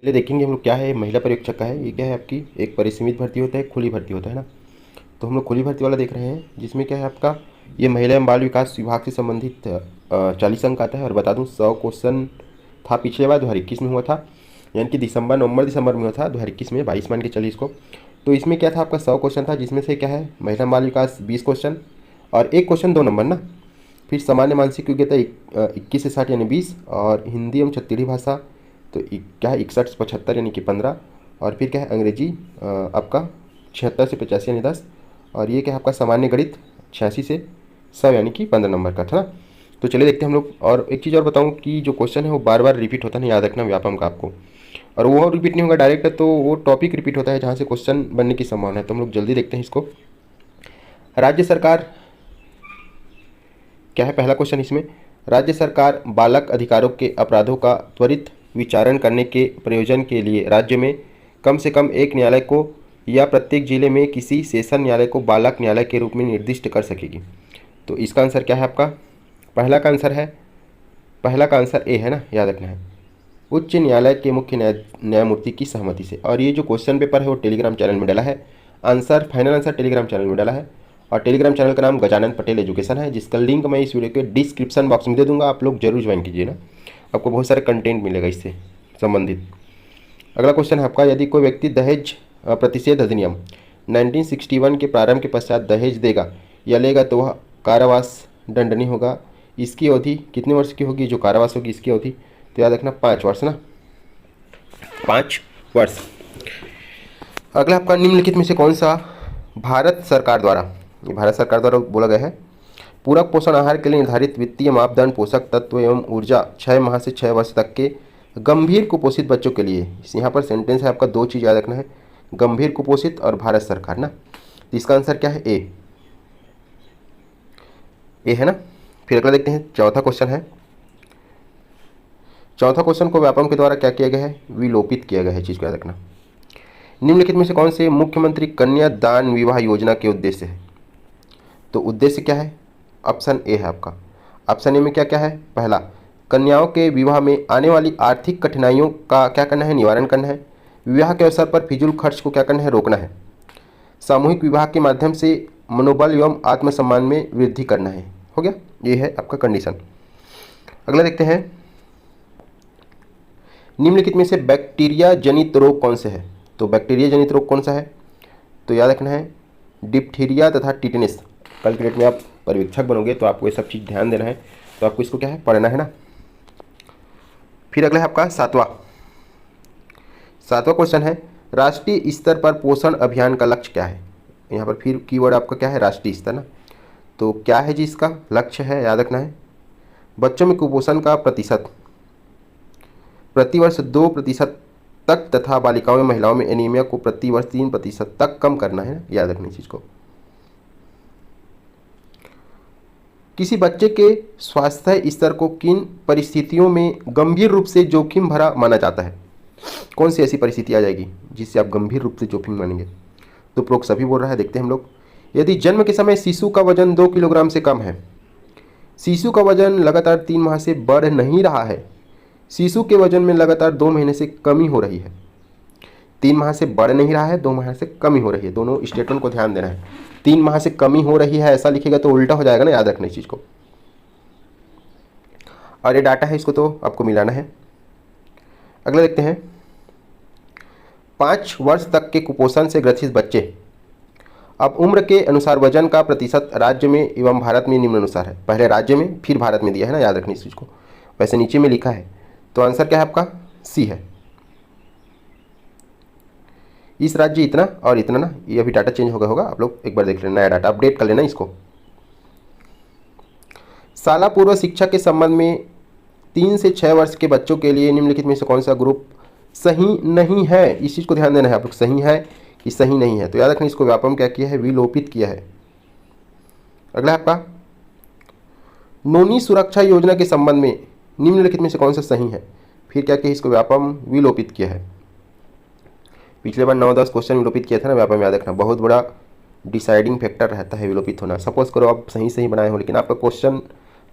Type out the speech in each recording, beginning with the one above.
पहले देखेंगे हम लोग क्या है महिला पर्यवेक्षक का है। ये क्या है आपकी एक परिसीमित भर्ती होता है, खुली भर्ती होता है ना। तो हम लोग खुली भर्ती वाला देख रहे हैं, जिसमें क्या है आपका ये महिला एवं बाल विकास विभाग से संबंधित 40 अंक आता है। और बता दूं 100 क्वेश्चन था पिछले बार 2021 में हुआ था, यानी कि नवंबर दिसंबर में हुआ था 2021 में, 22 मान के चलिए इसको। तो इसमें क्या था आपका 100 क्वेश्चन था, जिसमें से क्या है महिला बाल विकास 20 क्वेश्चन और एक क्वेश्चन 2 नंबर ना। फिर सामान्य मानसिक योग्यता 21 से 60 यानी 20, और हिंदी एवं छत्तीसगढ़ी भाषा तो क्या है 61 से 75 यानी कि 15, और फिर क्या है अंग्रेजी आपका 76 से 85 यानी 10, और ये क्या है आपका सामान्य गणित 86 से 100 यानी कि 15 नंबर का था ना। तो चलिए देखते हैं हम लोग। और एक चीज़ और बताऊं कि जो क्वेश्चन है वो बार बार रिपीट होता है, याद रखना व्यापम का आपको। और वो रिपीट नहीं होगा डायरेक्ट, तो वो टॉपिक रिपीट होता है जहाँ से क्वेश्चन बनने की संभावना है। तो हम लोग जल्दी देखते हैं इसको। राज्य सरकार क्या है पहला क्वेश्चन इसमें, राज्य सरकार बालक अधिकारों के अपराधों का त्वरित विचारण करने के प्रयोजन के लिए राज्य में कम से कम एक न्यायालय को या प्रत्येक जिले में किसी सेशन न्यायालय को बालक न्यायालय के रूप में निर्दिष्ट कर सकेगी। तो इसका आंसर क्या है आपका, पहला का आंसर ए है ना, याद रखना है। उच्च न्यायालय के मुख्य न्यायमूर्ति की सहमति से। और ये जो क्वेश्चन पेपर है वो टेलीग्राम चैनल में डाला है, answer final answer Telegram channel में डाला है। और टेलीग्राम चैनल का नाम गजानन पटेल एजुकेशन है, जिसका लिंक मैं इस वीडियो के डिस्क्रिप्शन बॉक्स में दे दूंगा। आप लोग जरूर ज्वाइन कीजिए ना, आपको बहुत सारे कंटेंट मिलेगा इससे संबंधित। अगला क्वेश्चन है आपका, यदि कोई व्यक्ति दहेज प्रतिषेध अधिनियम 1961 के प्रारंभ के पश्चात दहेज देगा या लेगा तो वह कारावास दंडनीय होगा। इसकी अवधि कितने वर्ष की होगी, जो कारावास होगी इसकी अवधि, तो याद रखना 5 वर्ष ना, 5 वर्ष। अगला आपका, निम्नलिखित में से कौन सा भारत सरकार द्वारा बोला गया है पूरक पोषण आहार के लिए निर्धारित वित्तीय मापदंड पोषक तत्व एवं ऊर्जा 6 माह से 6 वर्ष तक के गंभीर कुपोषित बच्चों के लिए। यहाँ पर सेंटेंस है आपका, 2 चीज़ याद रखना है, गंभीर कुपोषित और भारत सरकार ना। तो इसका आंसर क्या है, ए है ना। फिर अगला देखते हैं, चौथा क्वेश्चन को व्यापम के द्वारा क्या किया गया है, विलोपित किया गया है, चीज़ को याद रखना। निम्नलिखित में से कौन से मुख्यमंत्री कन्या दान विवाह योजना के उद्देश्य है। तो उद्देश्य क्या है, ऑप्शन ए है आपका। ऑप्शन ए में क्या क्या है, पहला कन्याओं के विवाह में आने वाली आर्थिक कठिनाइयों का क्या करना है, निवारण करना है। विवाह के अवसर पर फिजूल खर्च को क्या करना है, रोकना है। सामूहिक विवाह के माध्यम से मनोबल एवं आत्मसम्मान में वृद्धि करना है। हो गया, ये है आपका कंडीशन। अगला देखते हैं, निम्नलिखित में से बैक्टीरिया जनित रोग कौन से है। तो बैक्टीरिया जनित रोग कौन सा है, तो याद रखना है डिप्थीरिया तथा टिटनिस। कल के डेट में आप पर्यवेक्षक बनोगे तो आपको ये सब चीज़ ध्यान देना है, तो आपको इसको क्या है पढ़ना है ना। फिर अगला है आपका सातवां क्वेश्चन है, राष्ट्रीय स्तर पर पोषण अभियान का लक्ष्य क्या है। यहाँ पर फिर कीवर्ड आपका क्या है, राष्ट्रीय स्तर ना। तो क्या है जी इसका लक्ष्य है, याद रखना है बच्चों में कुपोषण का प्रतिशत प्रतिवर्ष 2% तक तथा बालिकाओं में महिलाओं में एनीमिया को प्रतिवर्ष 3% तक कम करना है, याद रखनी चीज़ को। किसी बच्चे के स्वास्थ्य स्तर को किन परिस्थितियों में गंभीर रूप से जोखिम भरा माना जाता है। कौन सी ऐसी परिस्थिति आ जाएगी जिससे आप गंभीर रूप से जोखिम मानेंगे। तो प्रोक सभी बोल रहा है, देखते हैं हम लोग। यदि जन्म के समय शिशु का वजन 2 किलोग्राम से कम है, शिशु का वजन लगातार 3 माह से बढ़ नहीं रहा है, शिशु के वजन में लगातार 2 महीने से कमी हो रही है। 3 माह से बढ़ नहीं रहा है, 2 माह से कमी हो रही है, दोनों स्टेटमेंट को ध्यान देना है। 3 माह से कमी हो रही है ऐसा लिखेगा तो उल्टा हो जाएगा ना, याद रखना इस चीज़ को। और ये डाटा है, इसको तो आपको मिलाना है। अगला देखते हैं, 5 वर्ष तक के कुपोषण से ग्रसित बच्चे। अब उम्र के अनुसार वजन का प्रतिशत राज्य में एवं भारत में निम्नानुसार है। पहले राज्य में फिर भारत में दिया है ना, याद रखनी इस चीज़ को। वैसे नीचे में लिखा है, तो आंसर क्या है आपका, सी है। इस राज्य इतना और इतना ना, ये अभी डाटा चेंज होगा आप लोग एक बार देख लेना, नया डाटा अपडेट कर लेना इसको। शाला पूर्व शिक्षा के संबंध में 3 से 6 वर्ष के बच्चों के लिए निम्नलिखित में से कौन सा ग्रुप सही नहीं है। इस चीज़ को ध्यान देना है आप लोग, सही है कि सही नहीं है। तो याद रखना इसको व्यापम क्या किया है, विलोपित किया है। अगला आपका, नोनी सुरक्षा योजना के संबंध में निम्नलिखित में से कौन सा सही है। फिर क्या किया, इसको व्यापम विलोपित किया है। पिछले बार 9-10 क्वेश्चन विलोपित किया था ना व्यापम, याद रखना बहुत बड़ा डिसाइडिंग फैक्टर रहता है विलोपित होना। सपोज करो आप सही बनाए हो, लेकिन आपका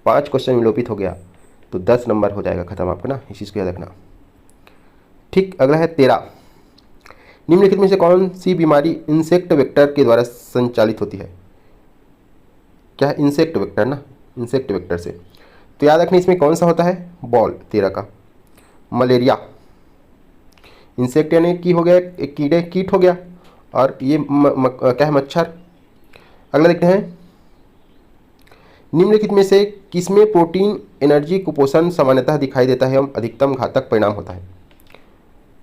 5 क्वेश्चन विलोपित हो गया तो 10 नंबर हो जाएगा खत्म आपका ना, इस चीज़ को याद रखना। ठीक, अगला है 13। निम्नलिखित में से कौन सी बीमारी इंसेक्ट वेक्टर के द्वारा संचालित होती है? क्या है? इंसेक्ट वेक्टर ना, इंसेक्ट वेक्टर से। तो याद रखना इसमें कौन सा होता है? बॉल 13 का मलेरिया। इंसेक्ट यानी की हो गया एक कीड़े, कीट हो गया, और ये क्या है? मच्छर। अगला देखते हैं, निम्नलिखित में से किसमें प्रोटीन एनर्जी कुपोषण सामान्यतः दिखाई देता है एवं अधिकतम घातक परिणाम होता है?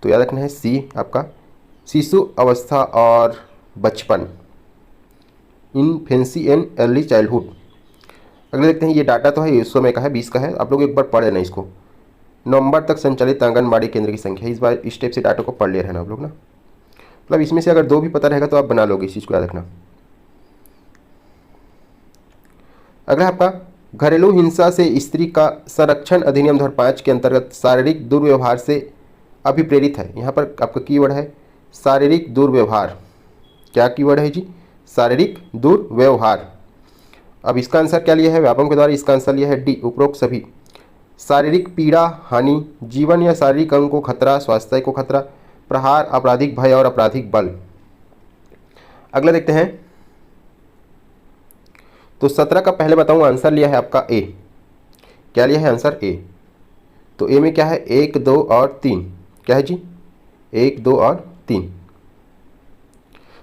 तो याद रखना है सी आपका शिशु अवस्था और बचपन, इन्फेंसी एंड अर्ली चाइल्डहुड। अगले देखते हैं, ये डाटा तो है ये समय का है, 20 का है, आप लोग एक बार पढ़ लेना इसको। नवंबर तक संचालित आंगनबाड़ी केंद्र की संख्या, इस बार इस टाइप से डाटा को पढ़ ले रहना आप लोग ना, मतलब इसमें से अगर 2 भी पता रहेगा तो आप बना लोगे, इस चीज़ को याद रखना। अगला आपका घरेलू हिंसा से स्त्री का संरक्षण अधिनियम 2005 के अंतर्गत शारीरिक दुर्व्यवहार से अभिप्रेरित है। यहाँ पर आपका कीवर्ड है शारीरिक दुर्व्यवहार। क्या कीवर्ड है जी? शारीरिक दुर्व्यवहार। अब इसका आंसर क्या लिया है व्यापम के द्वारा? इसका आंसर लिया है डी, उपरोक्त सभी। शारीरिक पीड़ा, हानि, जीवन या शारीरिक अंग को खतरा, स्वास्थ्य को खतरा, प्रहार, आपराधिक भय और आपराधिक बल। अगला देखते हैं, तो 17 का पहले बताऊं आंसर लिया है आपका ए। क्या लिया है आंसर? ए। तो ए में क्या है? 1, 2 और 3। क्या है जी? 1, 2 और 3।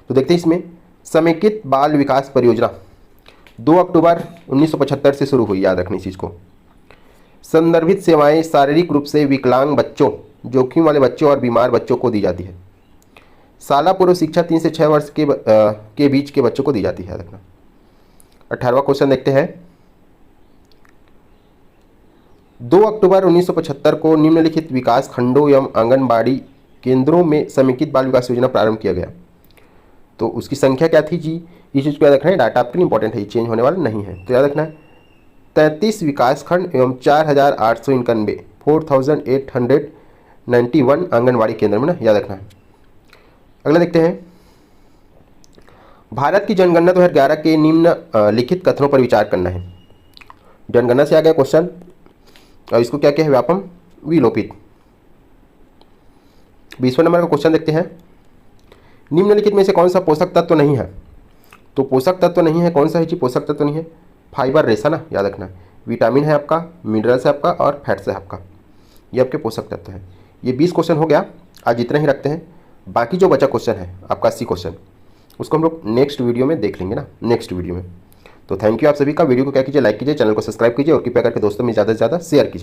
तो देखते हैं इसमें, समेकित बाल विकास परियोजना 2 अक्टूबर 1975 से शुरू हुई, याद रखनी इस चीज़ को। संदर्भित सेवाएं शारीरिक रूप से विकलांग बच्चों, जोखिम वाले बच्चों और बीमार बच्चों को दी जाती है। शाला पूर्व शिक्षा 3 से 6 वर्ष के बीच के बच्चों को दी जाती है, याद रखना। 18वां क्वेश्चन देखते हैं, 2 अक्टूबर 1975 को निम्नलिखित विकास खंडों एवं आंगनबाड़ी केंद्रों में समेकित बाल विकास योजना प्रारंभ किया गया। तो उसकी संख्या क्या थी जी? इस चीज़ को याद रखना है, डाटा आपके लिए इंपॉर्टेंट है, ये चेंज होने वाला नहीं है। तो याद रखना है 33 विकासखंड एवं 4891 4891 आंगनबाड़ी केंद्र में ना, याद रखना है। अगला देखते हैं, भारत की जनगणना 2011 के निम्न लिखित कथनों पर विचार करना है। जनगणना से आ गया क्वेश्चन, और इसको क्या क्या है? व्यापम विलोपित। 20वां नंबर का क्वेश्चन देखते हैं, निम्नलिखित में से कौन सा पोषक तत्व नहीं है? तो पोषक तत्व नहीं है, कौन सा है जी पोषक तत्व नहीं है? फाइबर रेशा ना, याद रखना। विटामिन है आपका, मिनरल्स है आपका और फैट्स है आपका, ये आपके पोषक तत्व है। ये 20 क्वेश्चन हो गया, आज इतना ही रखते हैं। बाकी जो बचा क्वेश्चन है आपका 80 क्वेश्चन, उसको हम लोग नेक्स्ट वीडियो में देख लेंगे ना, नेक्स्ट वीडियो में। तो थैंक यू आप सभी का। वीडियो को क्या कीजिए, लाइक कीजिए, चैनल को सब्सक्राइब कीजिए और कृपया करके दोस्तों में ज़्यादा से ज़्यादा शेयर कीजिए।